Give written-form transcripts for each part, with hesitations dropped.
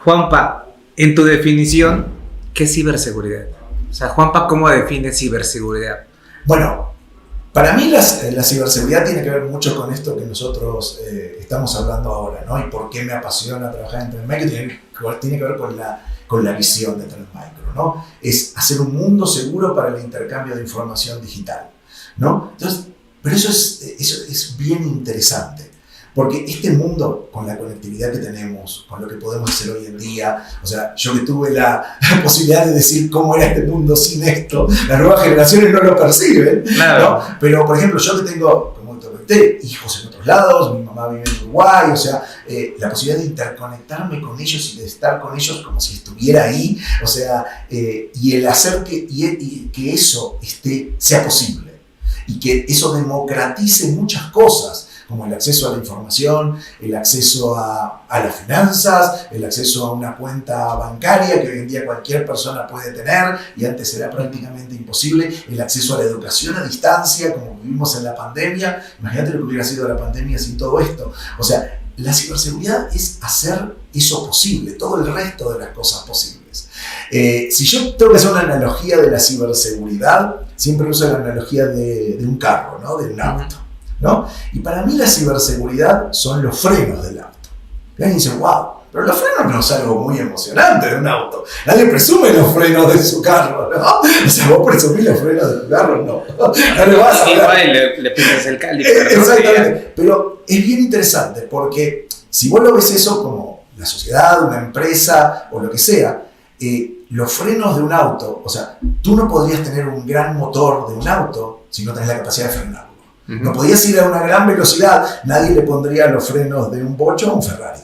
Juanpa, en tu definición, ¿qué es ciberseguridad? O sea, Juanpa, ¿cómo define ciberseguridad? Bueno, para mí la ciberseguridad tiene que ver mucho con esto que nosotros estamos hablando ahora, ¿no? Y por qué me apasiona trabajar en Trend Micro, tiene que ver con la visión de Trend Micro, ¿no? Es hacer un mundo seguro para el intercambio de información digital, ¿no? Entonces, pero eso es bien interesante. Porque este mundo, con la conectividad que tenemos, con lo que podemos hacer hoy en día, o sea, yo que tuve la posibilidad de decir cómo era este mundo sin esto, las nuevas generaciones no lo perciben, claro, ¿no? Pero, por ejemplo, yo que tengo, como te comenté, hijos en otros lados, mi mamá vive en Uruguay, o sea, la posibilidad de interconectarme con ellos y de estar con ellos como si estuviera ahí, o sea, y el hacer que eso sea posible y que eso democratice muchas cosas, como el acceso a la información, el acceso a las finanzas, el acceso a una cuenta bancaria que hoy en día cualquier persona puede tener y antes era prácticamente imposible, el acceso a la educación a distancia, como vivimos en la pandemia. Imagínate lo que hubiera sido la pandemia sin todo esto. O sea, la ciberseguridad es hacer eso posible, todo el resto de las cosas posibles. Si yo tengo que hacer una analogía de la ciberseguridad, siempre uso la analogía de un carro, ¿no? De un auto, ¿no? Y para mí la ciberseguridad son los frenos del auto. Y alguien dice, wow, pero los frenos no es algo muy emocionante de un auto. Nadie presume los frenos de su carro, ¿no? O sea, vos presumís los frenos de tu carro, no. No le vas a hablar. Le pisas el cáliz. Exactamente. Pero es bien interesante porque si vos lo ves eso como la sociedad, una empresa o lo que sea, los frenos de un auto, o sea, tú no podrías tener un gran motor de un auto si no tenés la capacidad de frenarlo. No podías ir a una gran velocidad, nadie le pondría los frenos de un Bocho a un Ferrari.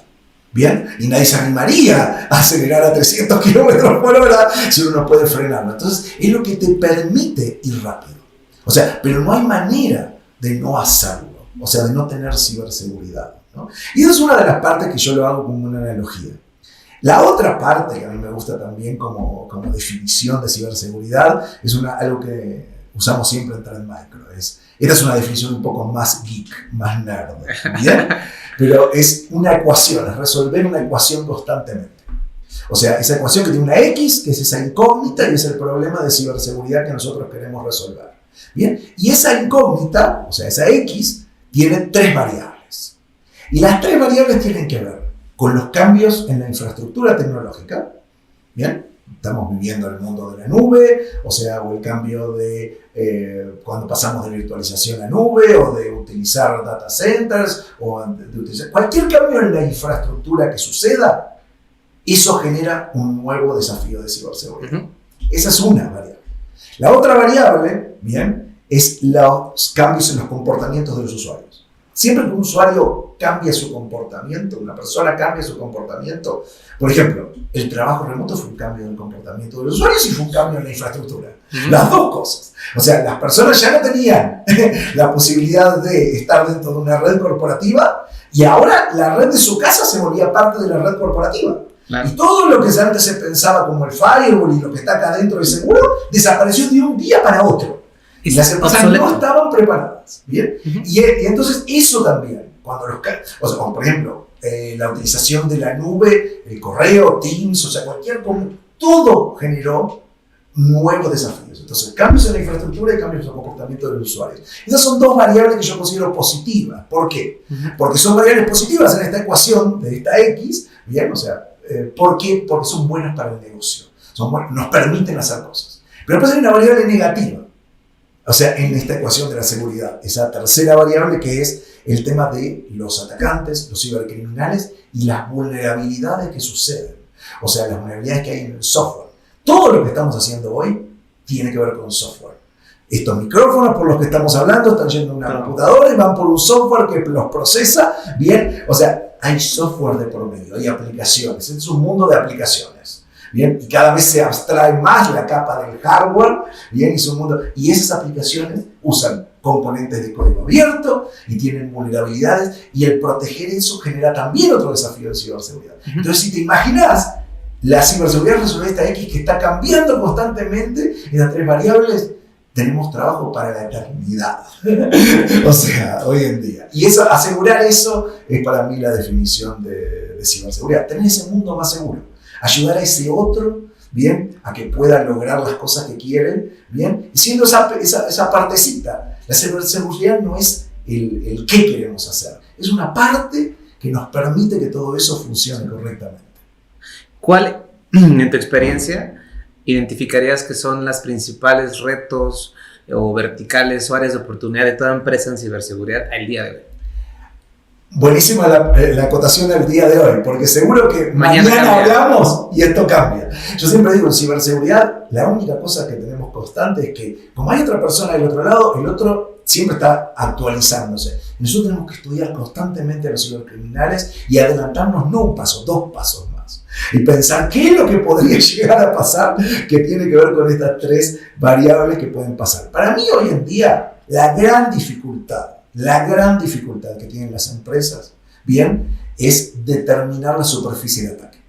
¿Bien? Y nadie se animaría a acelerar a 300 kilómetros por hora si uno no puede frenarlo. Entonces, es lo que te permite ir rápido. O sea, pero no hay manera de no hacerlo. O sea, de no tener ciberseguridad, ¿no? Y esa es una de las partes que yo lo hago como una analogía. La otra parte que a mí me gusta también como definición de ciberseguridad es algo que usamos siempre en Trend Micro. Esta es una definición un poco más geek, más nerd, ¿bien? Pero es una ecuación, es resolver una ecuación constantemente. O sea, esa ecuación que tiene una X, que es esa incógnita y es el problema de ciberseguridad que nosotros queremos resolver. ¿Bien? Y esa incógnita, o sea, esa X, tiene 3 variables. Y las 3 variables tienen que ver con los cambios en la infraestructura tecnológica, ¿bien? Estamos viviendo el mundo de la nube, o sea, o el cambio de cuando pasamos de virtualización a nube, o de utilizar data centers, o de utilizar cualquier cambio en la infraestructura que suceda, eso genera un nuevo desafío de ciberseguridad. Esa es una variable. La otra variable, bien, es los cambios en los comportamientos de los usuarios. Siempre que un usuario cambia su comportamiento, una persona cambia su comportamiento, por ejemplo, el trabajo remoto fue un cambio en el comportamiento de los usuarios y fue un cambio en la infraestructura. Las dos cosas. O sea, las personas ya no tenían la posibilidad de estar dentro de una red corporativa y ahora la red de su casa se volvía parte de la red corporativa. Claro. Y todo lo que antes se pensaba como el firewall y lo que está acá dentro del seguro desapareció de un día para otro. Y las empresas no estaban preparadas. ¿Bien? Y entonces eso también, cuando como por ejemplo, la utilización de la nube, el correo, Teams, o sea, todo generó nuevos desafíos. Entonces, cambios en la infraestructura y cambios en el comportamiento de los usuarios. Esas son 2 variables que yo considero positivas. ¿Por qué? Porque son variables positivas en esta ecuación de esta X, ¿bien? O sea, ¿por qué? Porque son buenas para el negocio. Nos permiten hacer cosas. Pero después hay una variable negativa. O sea, en esta ecuación de la seguridad, esa tercera variable que es el tema de los atacantes, los cibercriminales y las vulnerabilidades que suceden. O sea, las vulnerabilidades que hay en el software. Todo lo que estamos haciendo hoy tiene que ver con software. Estos micrófonos por los que estamos hablando están yendo a una computadora y van por un software que los procesa. Bien, o sea, hay software de por medio, hay aplicaciones. Es un mundo de aplicaciones. Bien, y cada vez se abstrae más la capa del hardware, bien, y esas aplicaciones usan componentes de código abierto y tienen vulnerabilidades, y el proteger eso genera también otro desafío de ciberseguridad. Entonces, si te imaginas, la ciberseguridad resuelve esta X que está cambiando constantemente, esas 3 variables tenemos trabajo para la eternidad. O sea, hoy en día. Y eso, asegurar eso es para mí la definición de ciberseguridad. Tener ese mundo más seguro. Ayudar a ese otro, bien, a que pueda lograr las cosas que quieren, bien. Y siendo esa partecita, la ciberseguridad no es el qué queremos hacer. Es una parte que nos permite que todo eso funcione correctamente. ¿Cuál, en tu experiencia, identificarías que son los principales retos o verticales o áreas de oportunidad de toda empresa en ciberseguridad al día de hoy? Buenísima la acotación del día de hoy, porque seguro que mañana hablamos y esto cambia. Yo siempre digo, en ciberseguridad, la única cosa que tenemos constante es que, como hay otra persona del otro lado, el otro siempre está actualizándose. Nosotros tenemos que estudiar constantemente a los cibercriminales y adelantarnos no un paso, 2 pasos más. Y pensar qué es lo que podría llegar a pasar que tiene que ver con estas 3 variables que pueden pasar. Para mí hoy en día, la gran dificultad que tienen las empresas, bien, es determinar la superficie de ataque.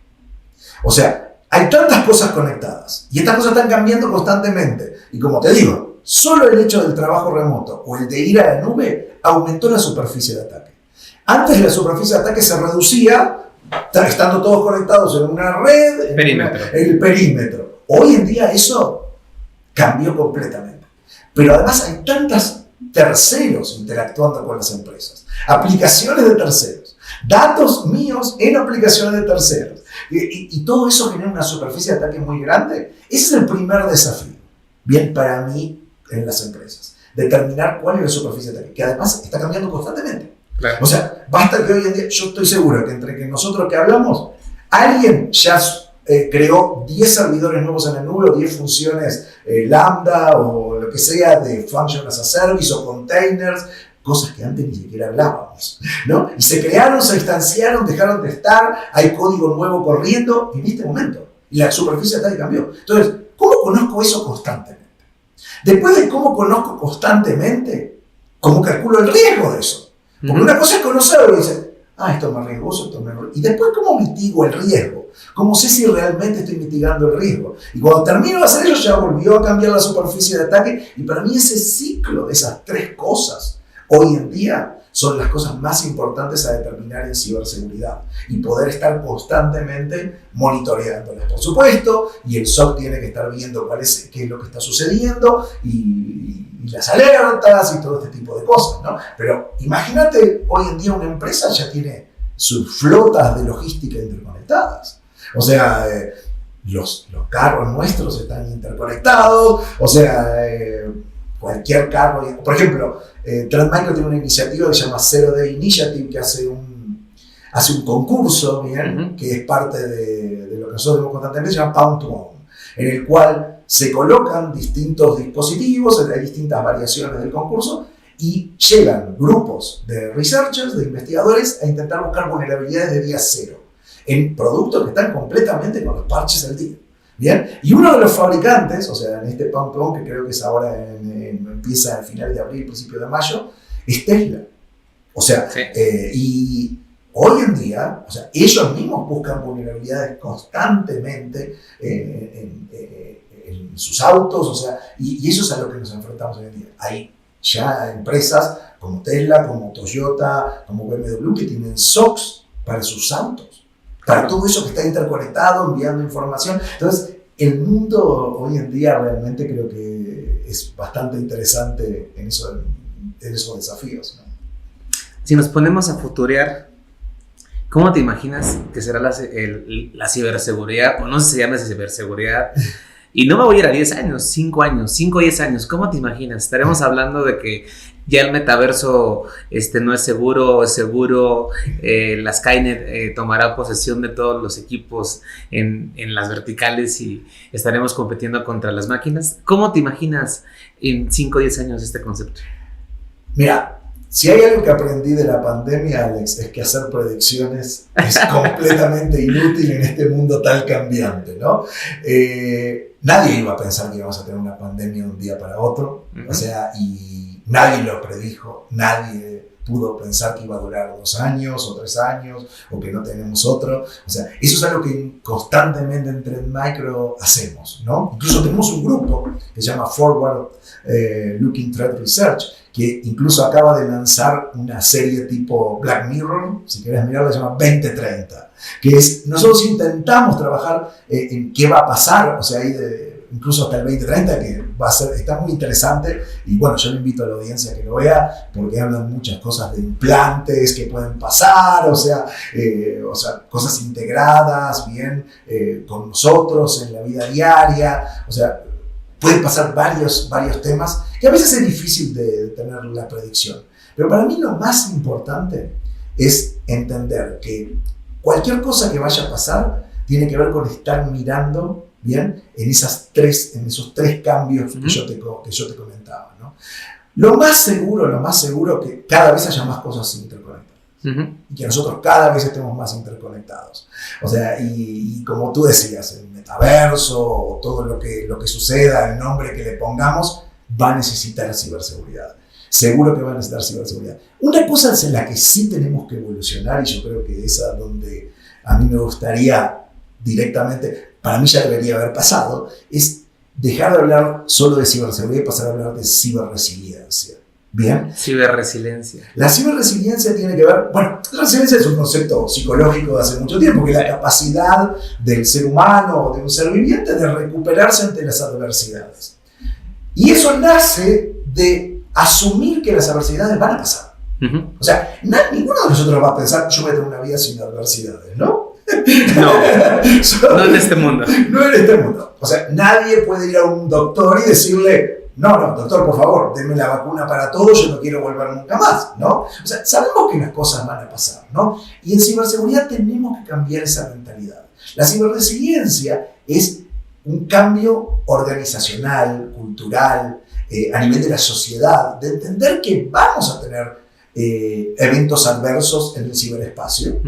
O sea, hay tantas cosas conectadas y estas cosas están cambiando constantemente. Y como te digo, solo el hecho del trabajo remoto o el de ir a la nube aumentó la superficie de ataque. Antes la superficie de ataque se reducía estando todos conectados en una red, el perímetro. Hoy en día eso cambió completamente. Pero además hay tantas terceros interactuando con las empresas, aplicaciones de terceros, datos míos en aplicaciones de terceros, y todo eso genera una superficie de ataque muy grande. Ese es el primer desafío, bien, para mí en las empresas, determinar cuál es la superficie de ataque, que además está cambiando constantemente. Claro. O sea, basta que hoy en día, yo estoy seguro que entre que nosotros que hablamos, alguien ya creó 10 servidores nuevos en la nube o 10 funciones Lambda o lo que sea de Function as a Service o containers, cosas que antes ni siquiera hablábamos, ¿no? Y se crearon, se instanciaron, dejaron de estar, hay código nuevo corriendo en este momento. Y la superficie de ataque cambió. Entonces, ¿cómo conozco eso constantemente? Después de cómo conozco constantemente, ¿cómo calculo el riesgo de eso? Porque una cosa es conocerlo y decir, esto es más riesgoso, esto es menos. Y después, ¿cómo mitigo el riesgo? ¿Cómo sé si realmente estoy mitigando el riesgo? Y cuando termino de hacer eso, ya volvió a cambiar la superficie de ataque. Y para mí ese ciclo de esas 3 cosas, hoy en día, son las cosas más importantes a determinar en ciberseguridad. Y poder estar constantemente monitoreándolas, por supuesto. Y el SOC tiene que estar viendo qué es lo que está sucediendo y las alertas y todo este tipo de cosas, ¿no? Pero imagínate, hoy en día una empresa ya tiene sus flotas de logística interconectadas. O sea, los carros nuestros están interconectados, o sea, cualquier carro. Por ejemplo, Trend Micro tiene una iniciativa que se llama Zero Day Initiative, que hace un concurso, ¿bien? Que es parte de lo que nosotros vemos constantemente, se llama Pound to Own, en el cual se colocan distintos dispositivos, hay distintas variaciones del concurso, y llegan grupos de researchers, de investigadores, a intentar buscar vulnerabilidades de día cero en productos que están completamente con los parches al día. ¿Bien? Y uno de los fabricantes, o sea, en este Pound to Own, que creo que es ahora empieza al final de abril, principio de mayo, es Tesla. O sea, sí. Y hoy en día, o sea, ellos mismos buscan vulnerabilidades constantemente en sus autos, o sea, y eso es a lo que nos enfrentamos hoy en día. Hay ya empresas como Tesla, como Toyota, como BMW, que tienen SOCs para sus autos, para todo eso que está interconectado, enviando información. Entonces, el mundo hoy en día realmente creo que es bastante interesante en esos desafíos, ¿no? Si nos ponemos a futurear, ¿cómo te imaginas que será la ciberseguridad? O no sé si se llama ciberseguridad. Y no me voy a ir a 10 años, 5 años, 5 o 10 años. ¿Cómo te imaginas? Estaremos hablando de que ya el metaverso no es seguro, la Skynet tomará posesión de todos los equipos en las verticales y estaremos compitiendo contra las máquinas. ¿Cómo te imaginas en 5 o 10 años este concepto? Mira, si hay algo que aprendí de la pandemia, Alex, es que hacer predicciones es completamente inútil en este mundo tan cambiante, ¿no? Nadie iba a pensar que íbamos a tener una pandemia de un día para otro, o sea, y nadie lo predijo, nadie pudo pensar que iba a durar 2 años o 3 años o que no tenemos otro. O sea, eso es algo que constantemente en Trend Micro hacemos, ¿no? Incluso tenemos un grupo que se llama Forward Looking Threat Research, que incluso acaba de lanzar una serie tipo Black Mirror, si querés mirarla, se llama 2030, que es, nosotros intentamos trabajar en qué va a pasar, o sea, incluso hasta el 2030, que va a ser, está muy interesante, y bueno, yo le invito a la audiencia que lo vea, porque hablan muchas cosas de implantes que pueden pasar, o sea cosas integradas bien con nosotros en la vida diaria, o sea, pueden pasar varios temas que a veces es difícil de tener la predicción. Pero para mí lo más importante es entender que cualquier cosa que vaya a pasar tiene que ver con estar mirando bien en esos 3 cambios que yo te comentaba, ¿no? Lo más seguro que cada vez haya más cosas interconectadas. Y que nosotros cada vez estemos más interconectados. O sea, y como tú decías, el metaverso o todo lo que suceda, el nombre que le pongamos, va a necesitar ciberseguridad. Seguro que va a necesitar ciberseguridad. Una cosa en la que sí tenemos que evolucionar, y yo creo que esa es donde a mí me gustaría directamente, para mí ya debería haber pasado, es dejar de hablar solo de ciberseguridad y pasar a hablar de ciberresiliencia. ¿Bien? Ciberresiliencia. La ciberresiliencia tiene que ver, bueno, la resiliencia es un concepto psicológico de hace mucho tiempo, que es la capacidad del ser humano o de un ser viviente de recuperarse ante las adversidades. Y eso nace de asumir que las adversidades van a pasar. O sea, ninguno de nosotros va a pensar, yo voy a tener una vida sin adversidades, ¿no? No en este mundo. No en este mundo. O sea, nadie puede ir a un doctor y decirle, no, doctor, por favor, denme la vacuna para todo, yo no quiero volver nunca más, ¿no? O sea, sabemos que las cosas van a pasar, ¿no? Y en ciberseguridad tenemos que cambiar esa mentalidad. La ciberresiliencia es un cambio organizacional, cultural, a nivel de la sociedad, de entender que vamos a tener eventos adversos en el ciberespacio,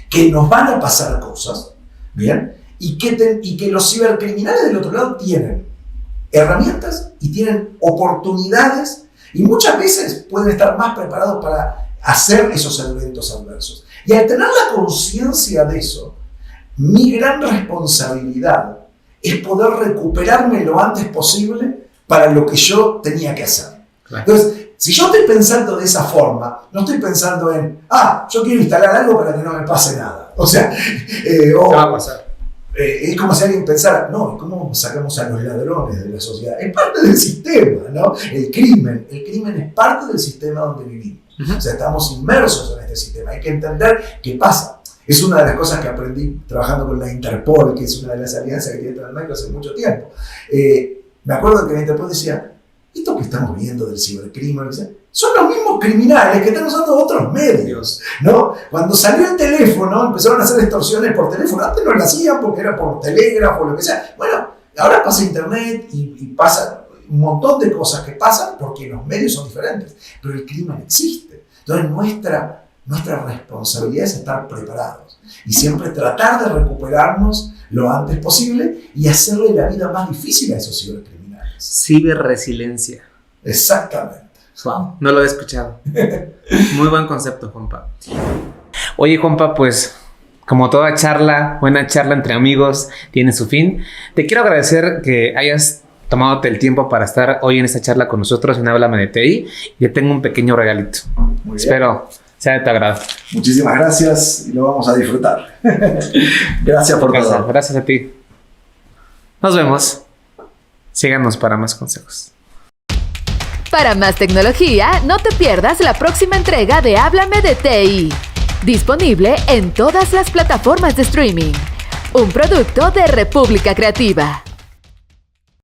que nos van a pasar cosas, ¿bien? Y que los cibercriminales del otro lado tienen herramientas y tienen oportunidades y muchas veces pueden estar más preparados para hacer esos eventos adversos. Y al tener la conciencia de eso, mi gran responsabilidad es poder recuperarme lo antes posible para lo que yo tenía que hacer. Claro. Entonces, si yo estoy pensando de esa forma, no estoy pensando en, yo quiero instalar algo para que no me pase nada. O sea, ¿qué va a pasar? Es como si alguien pensara, no, ¿cómo sacamos a los ladrones de la sociedad? Es parte del sistema, ¿no? El crimen es parte del sistema donde vivimos. O sea, estamos inmersos en este sistema. Hay que entender qué pasa. Es una de las cosas que aprendí trabajando con la Interpol, que es una de las alianzas que tiene Trend Micro hace mucho tiempo. Me acuerdo que la Interpol decía, esto que estamos viendo del cibercrimen, son los mismos criminales que están usando otros medios, ¿no? Cuando salió el teléfono, empezaron a hacer extorsiones por teléfono. Antes no lo hacían porque era por telégrafo o lo que sea. Bueno, ahora pasa internet y pasa un montón de cosas que pasan porque los medios son diferentes. Pero el crimen existe. Entonces nuestra responsabilidad es estar preparados y siempre tratar de recuperarnos lo antes posible y hacerle la vida más difícil a esos cibercriminales. Ciberresiliencia. Exactamente. Wow, no lo había escuchado. Muy buen concepto, Juanpa. Oye, Juanpa, pues como toda buena charla entre amigos tiene su fin. Te quiero agradecer que hayas tomado el tiempo para estar hoy en esta charla con nosotros en Háblame de TI. Yo tengo un pequeño regalito. Muy bien. Espero sea de tu agrado. Muchísimas gracias y lo vamos a disfrutar. Gracias por todo. Gracias a ti. Nos vemos. Síganos para más consejos. Para más tecnología, no te pierdas la próxima entrega de Háblame de TI. Disponible en todas las plataformas de streaming. Un producto de República Creativa.